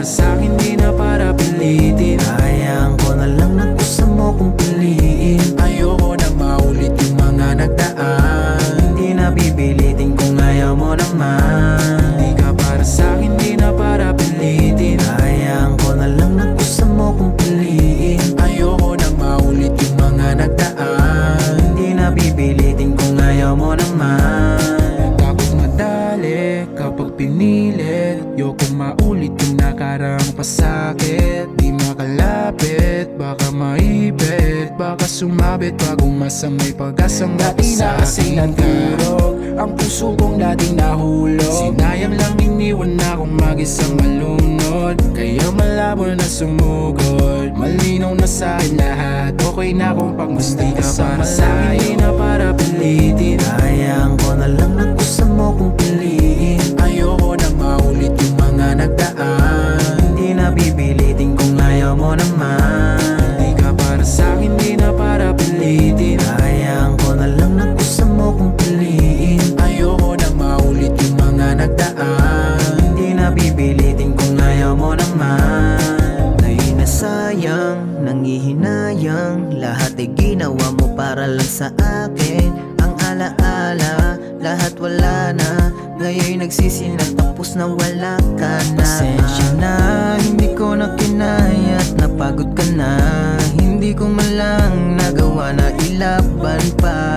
sa'kin, di na para pilitin. Hayaan ko na lang na gusto mo kong piliin. Ayoko na maulit yung mga nagdaan. Hindi na pipilitin kung ayaw mo naman. Di ka para sa'kin, di na para pilitin. Hayaan ko na lang na gusto mo kong piliin. Ayoko na maulit yung mga nagdaan. Hindi na pipilitin kung ayaw mo naman. Takot madali kapag pinilit. Yoko maulit yung nakaraang pasakit. Di makalapit, baka maipit, baka sumabit bago masamay pag-asang dati na kasing nagturog. Ang puso kong dating nahulog. Sinayang lang iniwan akong mag-isang malunod. Kaya malabo na sumugod. Malinaw na sa'kin lahat. Okay na kung pag-gusti ka para sa'kin, di na para pilitin. Hayaan ko na lang na gusto mo kong piliin. Ayoko na maulit yung mga nagdaan. Hindi na pipilitin kung ayaw mo naman. Di ka para sa'kin, di na para pilitin. Hayaan ko na lang na gusto mo kong piliin. Ayoko na maulit yung mga nagdaan. Hindi na pipilitin kung ayaw mo naman. Ngayon na sayang, nangihinayang. Lahat ay ginawa mo para lang sa akin. Ang alaala, lahat wala na. Ngayon nagsisinat tapos na wala ka na. Pasensya na, hindi ko na kinaya at napagod ka na. Hindi ko man lang nagawa na ilaban pa.